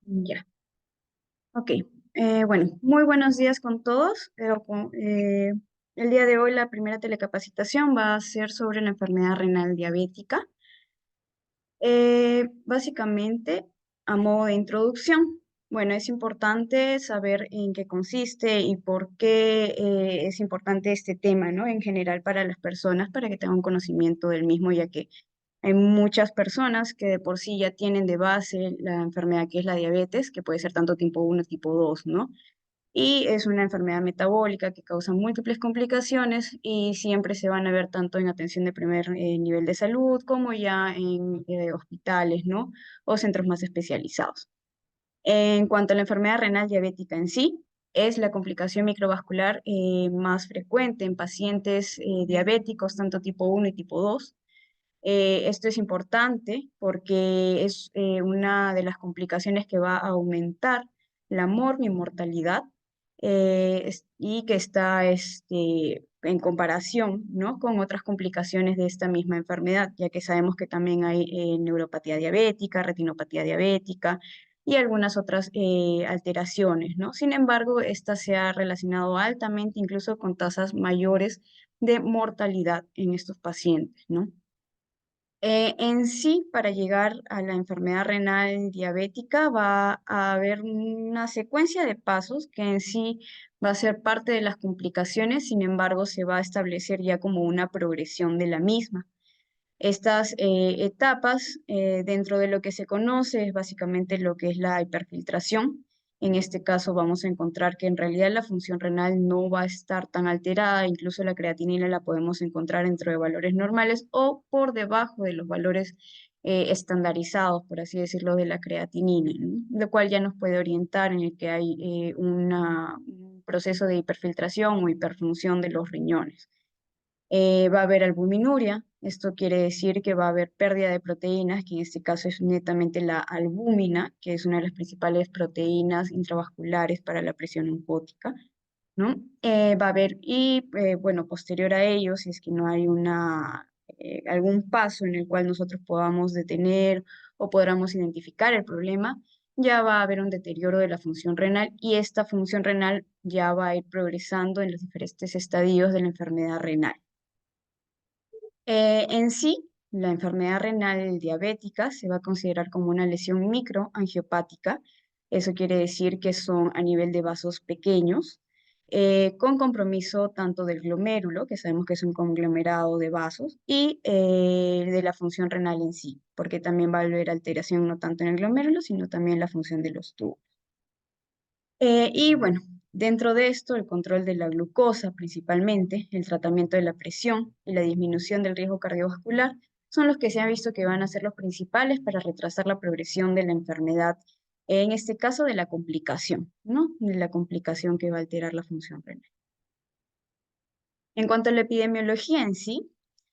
Ya, ok. Bueno, muy buenos días con todos. El día de hoy la primera telecapacitación va a ser sobre la enfermedad renal diabética. Básicamente, a modo de introducción, bueno, es importante saber en qué consiste y por qué es importante este tema, ¿no? En general para las personas, para que tengan un conocimiento del mismo, ya que hay muchas personas que de por sí ya tienen de base la enfermedad que es la diabetes, que puede ser tanto tipo 1 tipo 2, ¿no? Y es una enfermedad metabólica que causa múltiples complicaciones y siempre se van a ver tanto en atención de primer nivel de salud como ya en hospitales, ¿no? O centros más especializados. En cuanto a la enfermedad renal diabética en sí, es la complicación microvascular más frecuente en pacientes diabéticos, tanto tipo 1 y tipo 2. Esto es importante porque es una de las complicaciones que va a aumentar la mortalidad y que está en comparación, ¿no? Con otras complicaciones de esta misma enfermedad, ya que sabemos que también hay neuropatía diabética, retinopatía diabética y algunas otras alteraciones, ¿no? Sin embargo, esta se ha relacionado altamente incluso con tasas mayores de mortalidad en estos pacientes, ¿no? En sí, para llegar a la enfermedad renal diabética va a haber una secuencia de pasos que en sí va a ser parte de las complicaciones, sin embargo, se va a establecer ya como una progresión de la misma. Estas etapas, dentro de lo que se conoce, es básicamente lo que es la hiperfiltración. En este caso vamos a encontrar que en realidad la función renal no va a estar tan alterada, incluso la creatinina la podemos encontrar dentro de valores normales o por debajo de los valores estandarizados, por así decirlo, de la creatinina, ¿no? Lo cual ya nos puede orientar en el que hay un proceso de hiperfiltración o hiperfunción de los riñones. Va a haber albuminuria, esto quiere decir que va a haber pérdida de proteínas, que en este caso es netamente la albúmina, que es una de las principales proteínas intravasculares para la presión oncótica, ¿no? Va a haber, bueno, posterior a ello, si es que no hay algún paso en el cual nosotros podamos detener o podamos identificar el problema, ya va a haber un deterioro de la función renal y esta función renal ya va a ir progresando en los diferentes estadios de la enfermedad renal. En sí, la enfermedad renal diabética se va a considerar como una lesión microangiopática. Eso quiere decir que son a nivel de vasos pequeños, con compromiso tanto del glomérulo, que sabemos que es un conglomerado de vasos, y de la función renal en sí, porque también va a haber alteración no tanto en el glomérulo, sino también en la función de los tubos. Y bueno, dentro de esto, el control de la glucosa principalmente, el tratamiento de la presión y la disminución del riesgo cardiovascular son los que se ha visto que van a ser los principales para retrasar la progresión de la enfermedad, en este caso de la complicación, ¿no? De la complicación que va a alterar la función renal. En cuanto a la epidemiología en sí,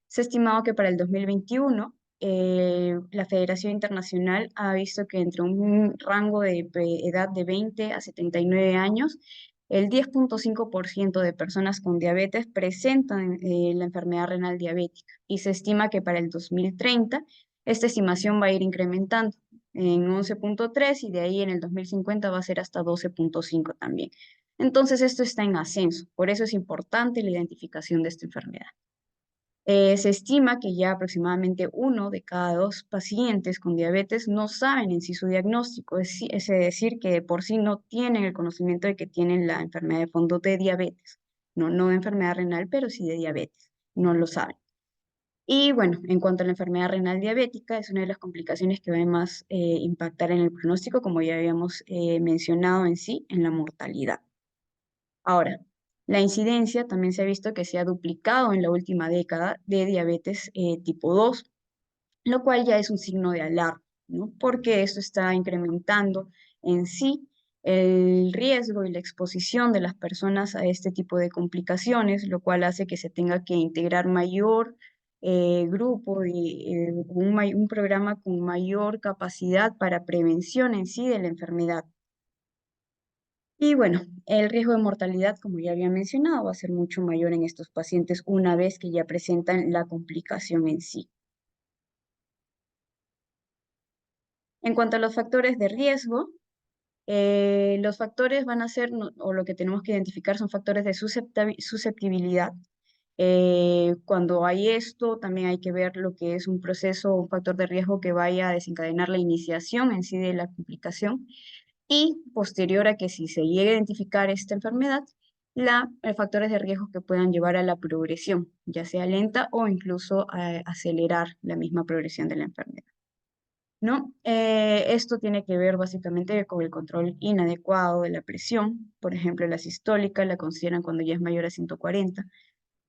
se ha estimado que para el 2021 la Federación Internacional ha visto que entre un rango de edad de 20 a 79 años, el 10,5% de personas con diabetes presentan la enfermedad renal diabética y se estima que para el 2030 esta estimación va a ir incrementando en 11,3 y de ahí en el 2050 va a ser hasta 12,5 también. Entonces, esto está en ascenso, por eso es importante la identificación de esta enfermedad. Se estima que ya aproximadamente uno de cada dos pacientes con diabetes no saben en sí su diagnóstico, es decir, que de por sí no tienen el conocimiento de que tienen la enfermedad de fondo de diabetes, no de enfermedad renal, pero sí de diabetes, no lo saben. Y bueno, en cuanto a la enfermedad renal diabética, es una de las complicaciones que va a más impactar en el pronóstico, como ya habíamos mencionado en sí, en la mortalidad. Ahora, la incidencia también se ha visto que se ha duplicado en la última década de diabetes tipo 2, lo cual ya es un signo de alarma, ¿no? Porque esto está incrementando en sí el riesgo y la exposición de las personas a este tipo de complicaciones, lo cual hace que se tenga que integrar mayor grupo y un programa con mayor capacidad para prevención en sí de la enfermedad. Y bueno, el riesgo de mortalidad, como ya había mencionado, va a ser mucho mayor en estos pacientes una vez que ya presentan la complicación en sí. En cuanto a los factores de riesgo, Los factores van a ser, o lo que tenemos que identificar son factores de susceptibilidad. Cuando hay esto, también hay que ver lo que es un proceso, un factor de riesgo que vaya a desencadenar la iniciación en sí de la complicación y posterior a que si se llegue a identificar esta enfermedad, factores de riesgo que puedan llevar a la progresión, ya sea lenta o incluso a acelerar la misma progresión de la enfermedad. ¿No? Esto tiene que ver básicamente con el control inadecuado de la presión. Por ejemplo, la sistólica la consideran cuando ya es mayor a 140.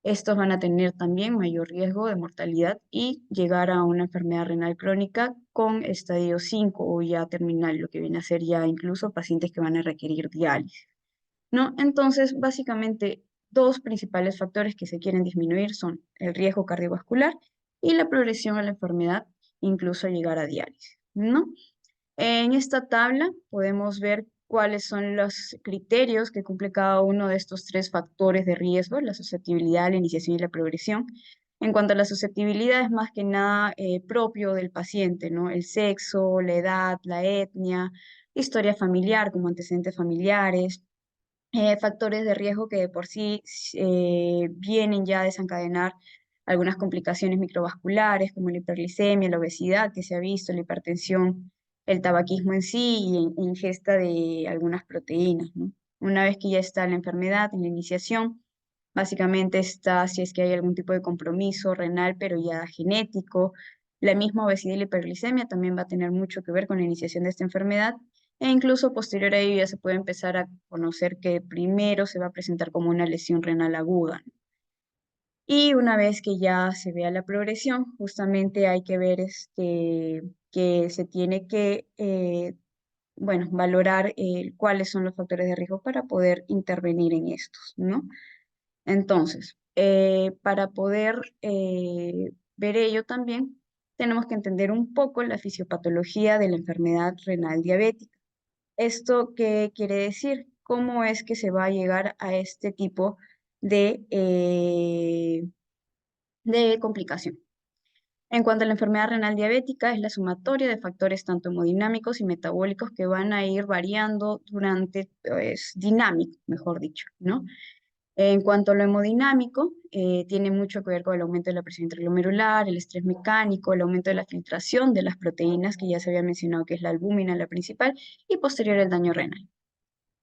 Estos van a tener también mayor riesgo de mortalidad y llegar a una enfermedad renal crónica con estadio 5 o ya terminal, lo que viene a ser ya incluso pacientes que van a requerir diálisis, ¿no? Entonces, básicamente, dos principales factores que se quieren disminuir son el riesgo cardiovascular y la progresión a la enfermedad, incluso llegar a diálisis, ¿no? En esta tabla podemos ver cuáles son los criterios que cumple cada uno de estos tres factores de riesgo, la susceptibilidad, la iniciación y la progresión. En cuanto a la susceptibilidad, es más que nada propio del paciente, ¿no? El sexo, la edad, la etnia, historia familiar como antecedentes familiares, factores de riesgo que de por sí vienen ya a desencadenar algunas complicaciones microvasculares como la hiperglicemia, la obesidad que se ha visto, la hipertensión, el tabaquismo en sí y ingesta de algunas proteínas, ¿no? Una vez que ya está la enfermedad en la iniciación, básicamente está si es que hay algún tipo de compromiso renal, pero ya genético. La misma obesidad y la hiperglicemia también va a tener mucho que ver con la iniciación de esta enfermedad e incluso posterior a ello ya se puede empezar a conocer que primero se va a presentar como una lesión renal aguda, ¿no? Y una vez que ya se vea la progresión, justamente hay que ver que se tiene que, bueno, valorar cuáles son los factores de riesgo para poder intervenir en estos, ¿no? Entonces, para poder ver ello también, tenemos que entender un poco la fisiopatología de la enfermedad renal diabética. ¿Esto qué quiere decir? ¿Cómo es que se va a llegar a este tipo de complicación? En cuanto a la enfermedad renal diabética, es la sumatoria de factores tanto hemodinámicos y metabólicos que van a ir variando durante, pues, dinámico, mejor dicho, ¿no? En cuanto a lo hemodinámico, tiene mucho que ver con el aumento de la presión intraglomerular, el estrés mecánico, el aumento de la filtración de las proteínas, que ya se había mencionado que es la albúmina la principal, y posterior el daño renal.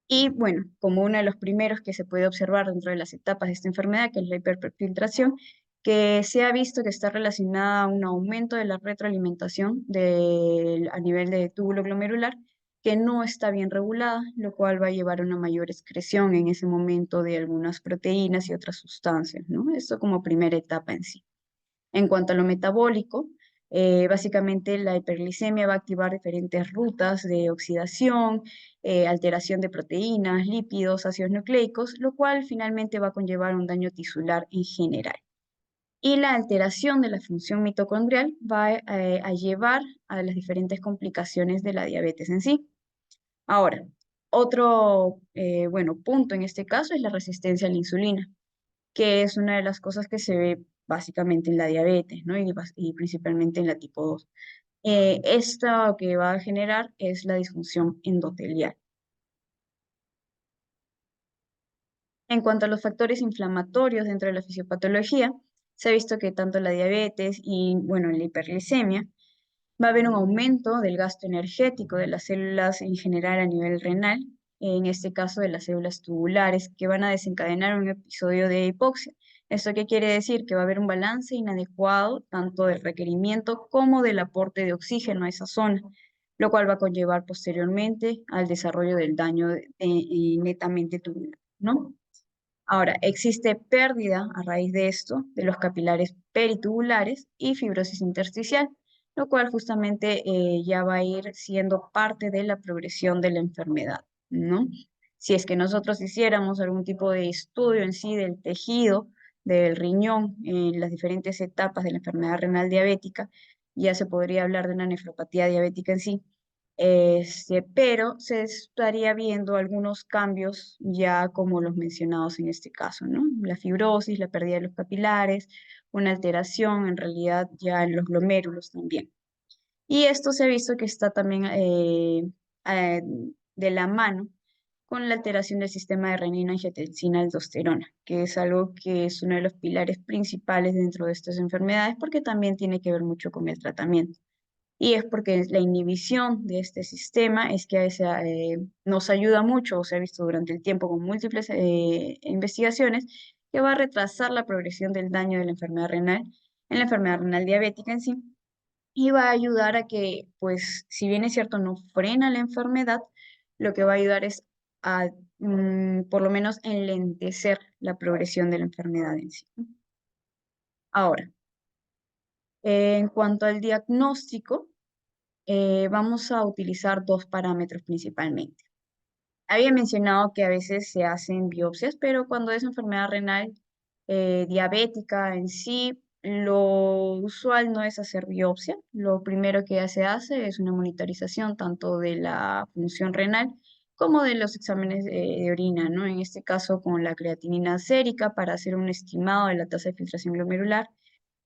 Y bueno, como uno de los primeros que se puede observar dentro de las etapas de esta enfermedad, que es la hiperfiltración, que se ha visto que está relacionada a un aumento de la retroalimentación a nivel de túbulo glomerular, que no está bien regulada, lo cual va a llevar a una mayor excreción en ese momento de algunas proteínas y otras sustancias, ¿no? Esto como primera etapa en sí. En cuanto a lo metabólico, básicamente la hiperglicemia va a activar diferentes rutas de oxidación, alteración de proteínas, lípidos, ácidos nucleicos, lo cual finalmente va a conllevar un daño tisular en general. Y la alteración de la función mitocondrial va a llevar a las diferentes complicaciones de la diabetes en sí. Ahora, otro bueno, punto en este caso es la resistencia a la insulina, que es una de las cosas que se ve básicamente en la diabetes, ¿no? Y principalmente en la tipo 2. Esto que va a generar es la disfunción endotelial. En cuanto a los factores inflamatorios dentro de la fisiopatología, se ha visto que tanto la diabetes y, bueno, la hiperglicemia va a haber un aumento del gasto energético de las células en general a nivel renal, en este caso de las células tubulares, que van a desencadenar un episodio de hipoxia. ¿Esto qué quiere decir? Que va a haber un balance inadecuado tanto del requerimiento como del aporte de oxígeno a esa zona, lo cual va a conllevar posteriormente al desarrollo del daño netamente tubular, ¿no? Ahora, existe pérdida a raíz de esto de los capilares peritubulares y fibrosis intersticial, lo cual justamente ya va a ir siendo parte de la progresión de la enfermedad, ¿no? Si es que nosotros hiciéramos algún tipo de estudio en sí del tejido del riñón en las diferentes etapas de la enfermedad renal diabética, ya se podría hablar de una nefropatía diabética en sí, pero se estaría viendo algunos cambios ya como los mencionados en este caso, ¿no? La fibrosis, la pérdida de los capilares, una alteración en realidad ya en los glomérulos también. Y esto se ha visto que está también eh, de la mano con la alteración del sistema de renina-angiotensina-aldosterona, que es algo que es uno de los pilares principales dentro de estas enfermedades porque también tiene que ver mucho con el tratamiento. Y es porque la inhibición de este sistema es que a veces, nos ayuda mucho, o se ha visto durante el tiempo con múltiples investigaciones, que va a retrasar la progresión del daño de la enfermedad renal, en la enfermedad renal diabética en sí, y va a ayudar a que, pues, si bien es cierto, no frena la enfermedad, lo que va a ayudar es a, por lo menos, enlentecer la progresión de la enfermedad en sí. Ahora, en cuanto al diagnóstico, vamos a utilizar dos parámetros principalmente. Había mencionado que a veces se hacen biopsias, pero cuando es enfermedad renal diabética en sí, lo usual no es hacer biopsia. Lo primero que ya se hace es una monitorización tanto de la función renal como de los exámenes de orina, ¿no? En este caso con la creatinina sérica para hacer un estimado de la tasa de filtración glomerular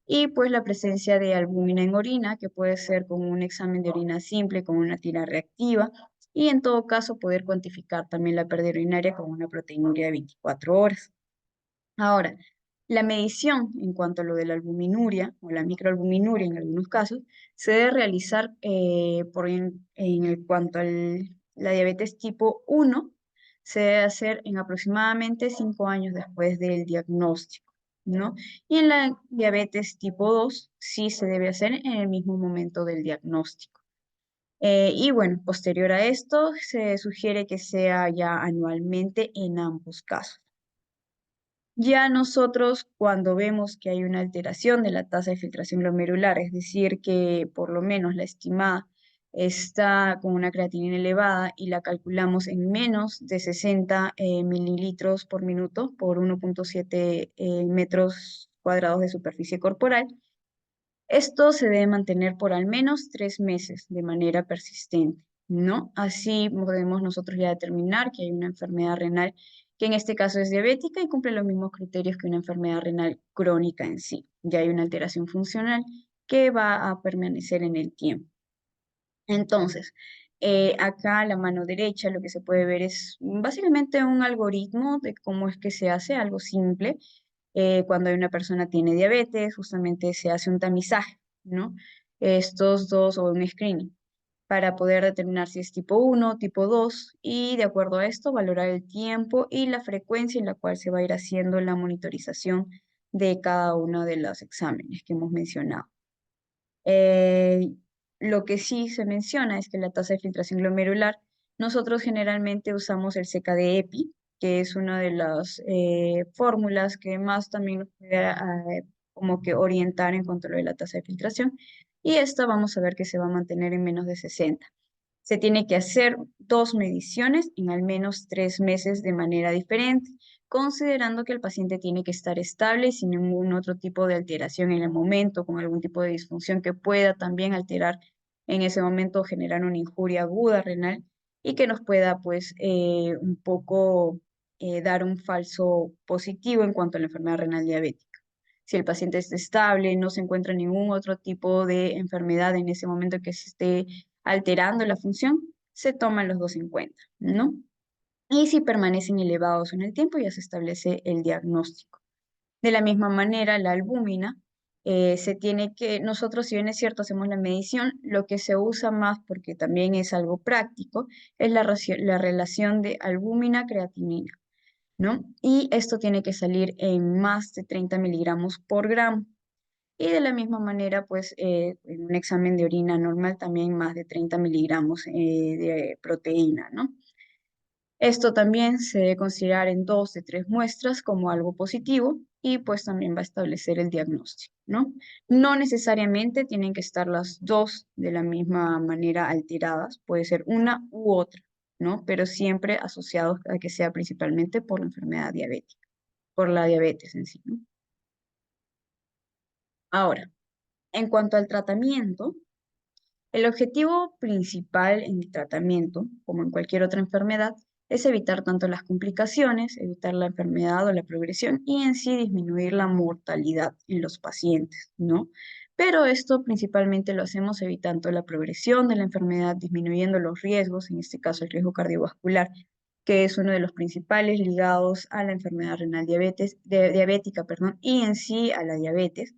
y pues la presencia de albúmina en orina, que puede ser con un examen de orina simple, con una tira reactiva, y en todo caso poder cuantificar también la pérdida urinaria con una proteinuria de 24 horas. Ahora, la medición en cuanto a lo de la albuminuria o la microalbuminuria en algunos casos se debe realizar en cuanto a la diabetes tipo 1, se debe hacer en aproximadamente 5 años después del diagnóstico, ¿no? Y en la diabetes tipo 2 sí se debe hacer en el mismo momento del diagnóstico. Y bueno, posterior a esto se sugiere que sea ya anualmente en ambos casos. Ya nosotros, cuando vemos que hay una alteración de la tasa de filtración glomerular, es decir, que por lo menos la estimada está con una creatinina elevada y la calculamos en menos de 60 mililitros por minuto por 1,7 metros cuadrados de superficie corporal, esto se debe mantener por al menos 3 meses de manera persistente, ¿no? Así podemos nosotros ya determinar que hay una enfermedad renal que en este caso es diabética y cumple los mismos criterios que una enfermedad renal crónica en sí. Ya hay una alteración funcional que va a permanecer en el tiempo. Entonces, acá a la mano derecha lo que se puede ver es básicamente un algoritmo de cómo es que se hace, algo simple. Cuando hay una persona tiene diabetes, justamente se hace un tamizaje, ¿no? Estos dos o un screening para poder determinar si es tipo 1, tipo 2 y de acuerdo a esto valorar el tiempo y la frecuencia en la cual se va a ir haciendo la monitorización de cada uno de los exámenes que hemos mencionado. Eh, lo que sí se menciona es que la tasa de filtración glomerular, nosotros generalmente usamos el CKD-EPI, que es una de las fórmulas que más también nos puede como que orientar en cuanto a lo de la tasa de filtración, y esta vamos a ver que se va a mantener en menos de 60. Se tiene que hacer dos mediciones en al menos 3 meses de manera diferente, considerando que el paciente tiene que estar estable y sin ningún otro tipo de alteración en el momento, con algún tipo de disfunción que pueda también alterar en ese momento o generar una injuria aguda renal y que nos pueda pues un poco dar un falso positivo en cuanto a la enfermedad renal diabética. Si el paciente está estable, no se encuentra ningún otro tipo de enfermedad en ese momento que se esté alterando la función, se toman los dos en cuenta, ¿no? Y si permanecen elevados en el tiempo, ya se establece el diagnóstico. De la misma manera, la albúmina, se tiene que, nosotros si bien es cierto hacemos la medición, lo que se usa más, porque también es algo práctico, es la relación de albúmina-creatinina, ¿no? Y esto tiene que salir en más de 30 miligramos por gramo. Y de la misma manera, pues en un examen de orina normal también más de 30 miligramos de proteína, ¿no? Esto también se debe considerar en 2 de 3 muestras como algo positivo y pues también va a establecer el diagnóstico, ¿no? No necesariamente tienen que estar las dos de la misma manera alteradas, puede ser una u otra, ¿no? Pero siempre asociados a que sea principalmente por la enfermedad diabética, por la diabetes en sí, ¿no? Ahora, en cuanto al tratamiento, el objetivo principal en el tratamiento, como en cualquier otra enfermedad, es evitar tanto las complicaciones, evitar la enfermedad o la progresión y en sí disminuir la mortalidad en los pacientes, ¿no? Pero esto principalmente lo hacemos evitando la progresión de la enfermedad, disminuyendo los riesgos, en este caso el riesgo cardiovascular, que es uno de los principales ligados a la enfermedad renal diabética, perdón, y en sí a la diabetes,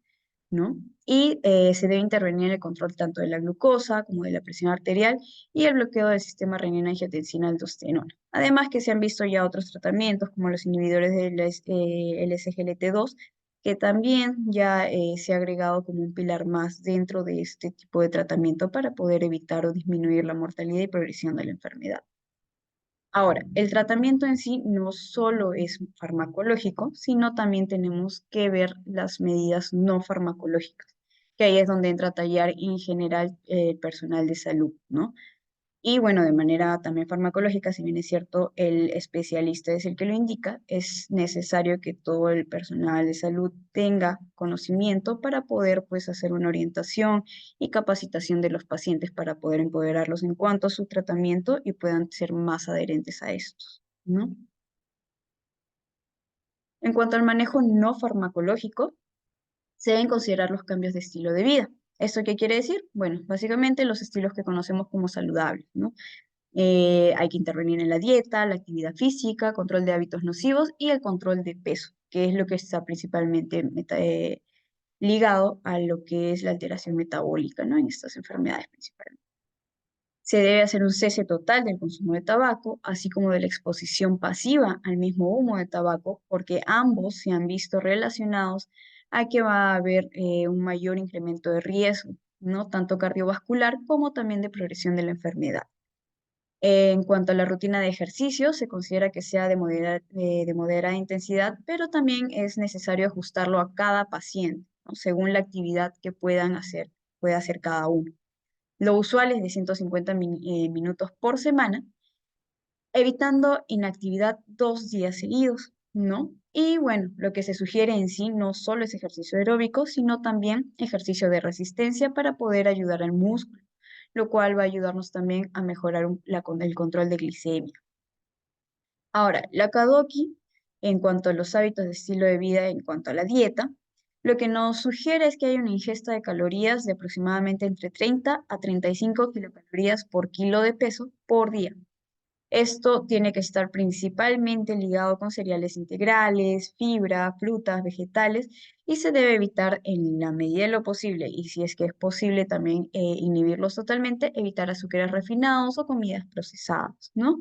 ¿no? Y se debe intervenir en el control tanto de la glucosa como de la presión arterial y el bloqueo del sistema renina-angiotensina-aldosterona. Además que se han visto ya otros tratamientos como los inhibidores del SGLT2, que también ya se ha agregado como un pilar más dentro de este tipo de tratamiento para poder evitar o disminuir la mortalidad y progresión de la enfermedad. Ahora, el tratamiento en sí no solo es farmacológico, sino también tenemos que ver las medidas no farmacológicas, que ahí es donde entra a tallar en general el personal de salud, ¿no? Y bueno, de manera también farmacológica, si bien es cierto, el especialista es el que lo indica, es necesario que todo el personal de salud tenga conocimiento para poder pues hacer una orientación y capacitación de los pacientes para poder empoderarlos en cuanto a su tratamiento y puedan ser más adherentes a estos, ¿no? En cuanto al manejo no farmacológico, se deben considerar los cambios de estilo de vida. ¿Esto qué quiere decir? Bueno, básicamente los estilos que conocemos como saludables, ¿no? Hay que intervenir en la dieta, la actividad física, control de hábitos nocivos y el control de peso, que es lo que está principalmente ligado a lo que es la alteración metabólica, ¿no? En estas enfermedades principalmente. Se debe hacer un cese total del consumo de tabaco, así como de la exposición pasiva al mismo humo de tabaco, porque ambos se han visto relacionados a que va a haber un mayor incremento de riesgo, ¿no? Tanto cardiovascular como también de progresión de la enfermedad. En cuanto a la rutina de ejercicio, se considera que sea de moderada intensidad, pero también es necesario ajustarlo a cada paciente, ¿no? Según la actividad que pueda hacer cada uno. Lo usual es de 150 minutos por semana, evitando inactividad 2 días seguidos, ¿no? Y bueno, lo que se sugiere en sí no solo es ejercicio aeróbico, sino también ejercicio de resistencia para poder ayudar al músculo, lo cual va a ayudarnos también a mejorar el control de glicemia. Ahora, la Kadoki, en cuanto a los hábitos de estilo de vida, en cuanto a la dieta, lo que nos sugiere es que hay una ingesta de calorías de aproximadamente entre 30 a 35 kilocalorías por kilo de peso por día. Esto tiene que estar principalmente ligado con cereales integrales, fibra, frutas, vegetales y se debe evitar en la medida de lo posible y si es que es posible también inhibirlos totalmente, evitar azúcares refinados o comidas procesadas, ¿no?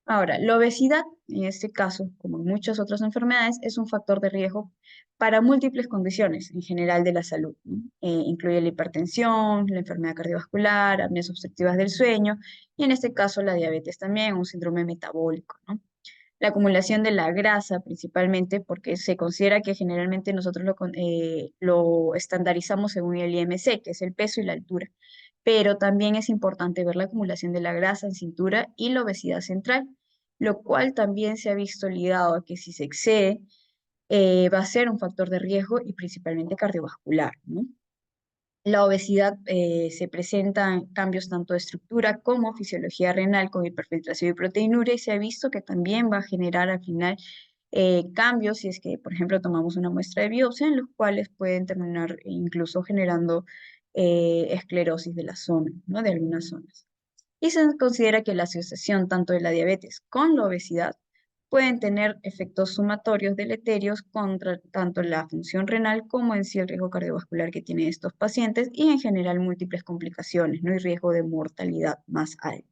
Ahora, la obesidad, en este caso, como en muchas otras enfermedades, es un factor de riesgo para múltiples condiciones en general de la salud, ¿no? Incluye la hipertensión, la enfermedad cardiovascular, apneas obstructivas del sueño y en este caso la diabetes también, un síndrome metabólico, ¿no? La acumulación de la grasa principalmente porque se considera que generalmente nosotros lo estandarizamos según el IMC, que es el peso y la altura, pero también es importante ver la acumulación de la grasa en cintura y la obesidad central, lo cual también se ha visto ligado a que si se excede, va a ser un factor de riesgo y principalmente cardiovascular, ¿no? La obesidad se presenta en cambios tanto de estructura como fisiología renal con hiperfiltración y proteinuria y se ha visto que también va a generar al final cambios si es que, por ejemplo, tomamos una muestra de biopsia en los cuales pueden terminar incluso generando esclerosis de la zona, ¿no? De algunas zonas. Y se considera que la asociación tanto de la diabetes con la obesidad pueden tener efectos sumatorios deleterios contra tanto la función renal como en sí el riesgo cardiovascular que tienen estos pacientes y en general múltiples complicaciones, ¿no? Y riesgo de mortalidad más alto.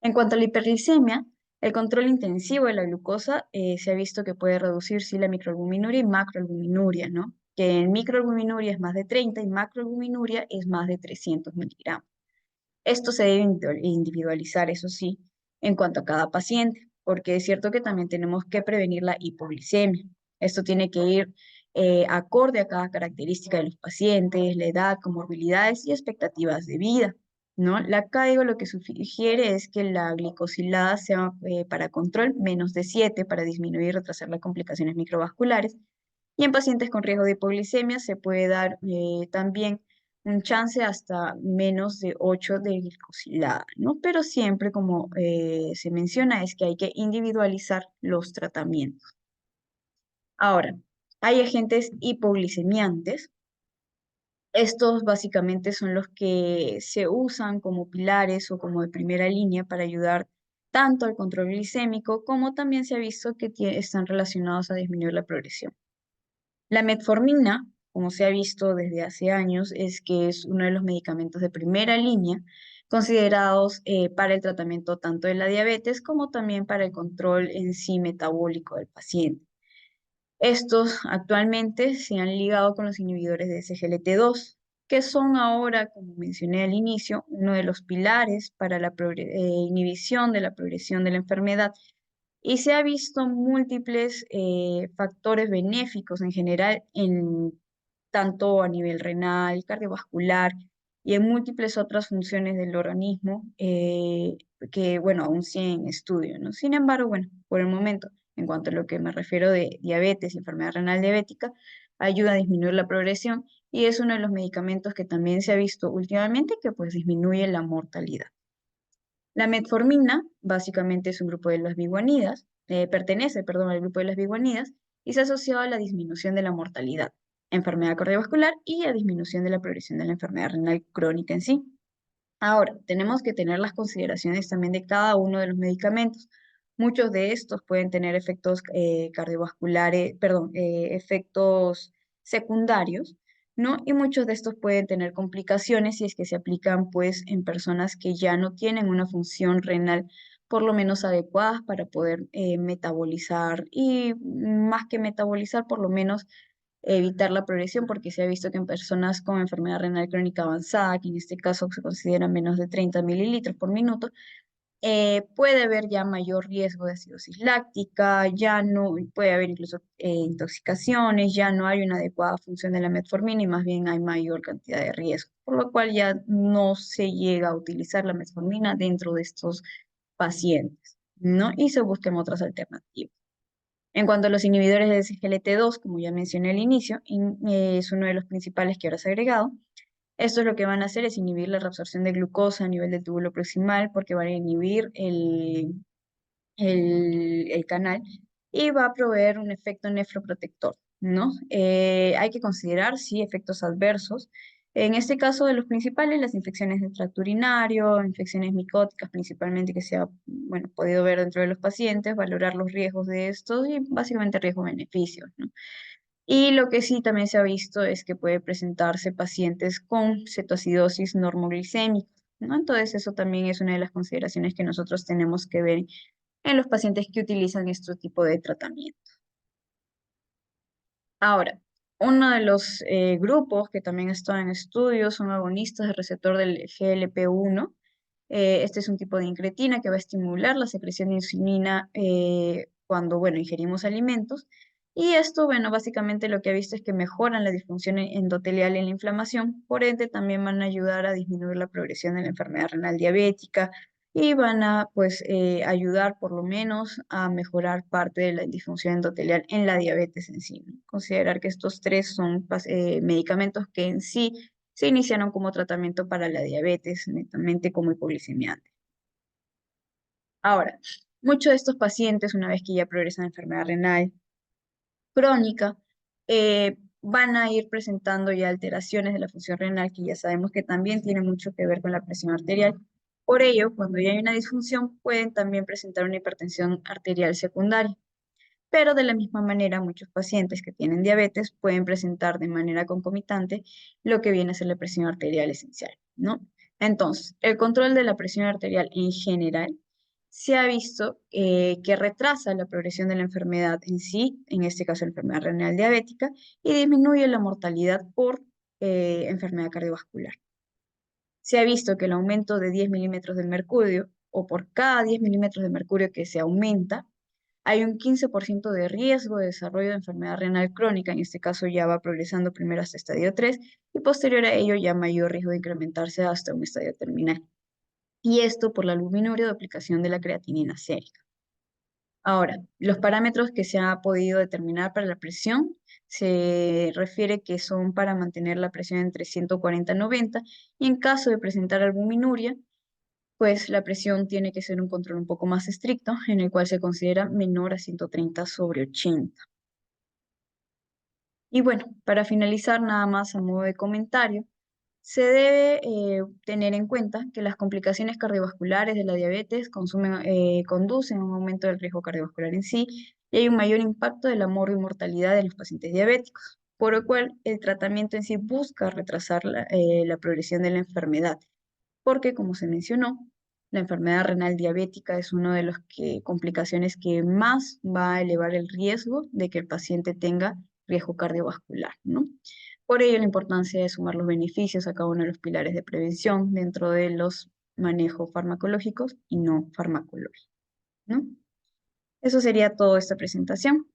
En cuanto a la hiperglicemia, el control intensivo de la glucosa se ha visto que puede reducir sí la microalbuminuria y macroalbuminuria, ¿no? Que en microalbuminuria es más de 30 y macroalbuminuria es más de 300 miligramos. Esto se debe individualizar, eso sí, en cuanto a cada paciente, porque es cierto que también tenemos que prevenir la hipoglicemia. Esto tiene que ir acorde a cada característica de los pacientes, la edad, comorbilidades y expectativas de vida, ¿no? La CAIGO lo que sugiere es que la glicosilada sea para control menos de 7 para disminuir y retrasar las complicaciones microvasculares y en pacientes con riesgo de hipoglicemia se puede dar también un chance hasta menos de 8 de glicosilada, ¿no? Pero siempre, como se menciona, es que hay que individualizar los tratamientos. Ahora, Hay agentes hipoglicemiantes. Estos básicamente son los que se usan como pilares o como de primera línea para ayudar tanto al control glicémico como también se ha visto que están relacionados a disminuir la progresión. La metformina, como se ha visto desde hace años, es que es uno de los medicamentos de primera línea considerados para el tratamiento tanto de la diabetes como también para el control en sí metabólico del paciente. Estos actualmente se han ligado con los inhibidores de SGLT2, que son ahora, como mencioné al inicio, uno de los pilares para la inhibición de la progresión de la enfermedad y se ha visto múltiples factores benéficos en general en tanto a nivel renal, cardiovascular y en múltiples otras funciones del organismo que, bueno, aún siguen en estudio, ¿no? Sin embargo, bueno, por el momento, en cuanto a lo que me refiero de diabetes y enfermedad renal diabética, ayuda a disminuir la progresión y es uno de los medicamentos que también se ha visto últimamente que pues disminuye la mortalidad. La metformina básicamente es un grupo de las biguanidas, pertenece, perdón, al grupo de las biguanidas y se ha asociado a la disminución de la mortalidad, enfermedad cardiovascular y a disminución de la progresión de la enfermedad renal crónica en sí. Ahora, tenemos que tener las consideraciones también de cada uno de los medicamentos. Muchos de estos pueden tener efectos cardiovasculares, perdón, efectos secundarios, ¿no? Y muchos de estos pueden tener complicaciones si es que se aplican, pues, en personas que ya no tienen una función renal por lo menos adecuadas para poder metabolizar y más que metabolizar, por lo menos evitar la progresión, porque se ha visto que en personas con enfermedad renal crónica avanzada, que en este caso se considera menos de 30 mililitros por minuto, puede haber ya mayor riesgo de acidosis láctica, ya no, puede haber incluso intoxicaciones, ya no hay una adecuada función de la metformina y más bien hay mayor cantidad de riesgo, por lo cual ya no se llega a utilizar la metformina dentro de estos pacientes, ¿no? Y se buscan otras alternativas. En cuanto a los inhibidores de SGLT2, como ya mencioné al inicio, es uno de los principales que ahora se ha agregado. Esto es lo que van a hacer es inhibir la reabsorción de glucosa a nivel del túbulo proximal porque van a inhibir el canal y va a proveer un efecto nefroprotector, ¿no? Hay que considerar, sí, efectos adversos. En este caso, de los principales, las infecciones de tracto urinario, infecciones micóticas principalmente que se ha, bueno, podido ver dentro de los pacientes, valorar los riesgos de estos y básicamente riesgos-beneficios, ¿no? Y lo que sí también se ha visto es que puede presentarse pacientes con cetoacidosis normoglicémica, ¿no? Entonces eso también es una de las consideraciones que nosotros tenemos que ver en los pacientes que utilizan este tipo de tratamiento. Ahora, uno de los grupos que también está en estudio son agonistas del receptor del GLP-1. Este es un tipo de incretina que va a estimular la secreción de insulina cuando, bueno, ingerimos alimentos. Y esto, bueno, básicamente lo que ha visto es que mejoran la disfunción endotelial en la inflamación, por ende también van a ayudar a disminuir la progresión de la enfermedad renal diabética y van a, pues, ayudar por lo menos a mejorar parte de la disfunción endotelial en la diabetes en sí, ¿no? Considerar que estos tres son medicamentos que en sí se iniciaron como tratamiento para la diabetes, netamente como hipoglicemiante. Ahora, muchos de estos pacientes, una vez que ya progresan a enfermedad renal crónica, van a ir presentando ya alteraciones de la función renal, que ya sabemos que también tiene mucho que ver con la presión arterial. Por ello, cuando ya hay una disfunción, pueden también presentar una hipertensión arterial secundaria. Pero de la misma manera, muchos pacientes que tienen diabetes pueden presentar de manera concomitante lo que viene a ser la presión arterial esencial, ¿no? Entonces, el control de la presión arterial en general se ha visto que retrasa la progresión de la enfermedad en sí, en este caso la enfermedad renal diabética, y disminuye la mortalidad por enfermedad cardiovascular. Se ha visto que el aumento de 10 milímetros de mercurio, o por cada 10 milímetros de mercurio que se aumenta, hay un 15% de riesgo de desarrollo de enfermedad renal crónica, en este caso ya va progresando primero hasta estadio 3 y posterior a ello ya mayor riesgo de incrementarse hasta un estadio terminal. Y esto por la albuminuria de aplicación de la creatinina sérica. Ahora, los parámetros que se ha podido determinar para la presión se refiere que son para mantener la presión entre 140 y 90 y en caso de presentar albuminuria, pues la presión tiene que ser un control un poco más estricto, en el cual se considera menor a 130/80. Y bueno, para finalizar, nada más a modo de comentario, se debe tener en cuenta que las complicaciones cardiovasculares de la diabetes conducen a un aumento del riesgo cardiovascular en sí y hay un mayor impacto de la mortalidad de los pacientes diabéticos, por lo cual el tratamiento en sí busca retrasar la progresión de la enfermedad, porque como se mencionó, la enfermedad renal diabética es una de las complicaciones que más va a elevar el riesgo de que el paciente tenga riesgo cardiovascular, ¿no? Por ello, la importancia de sumar los beneficios a cada uno de los pilares de prevención dentro de los manejos farmacológicos y no farmacológicos, ¿no? Eso sería toda esta presentación.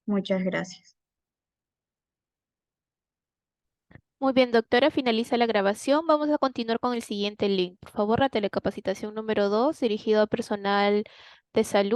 Muchas gracias. Muy bien, doctora, finaliza la grabación. Vamos a continuar con el siguiente link. Por favor, la telecapacitación número 2, dirigido a personal de salud.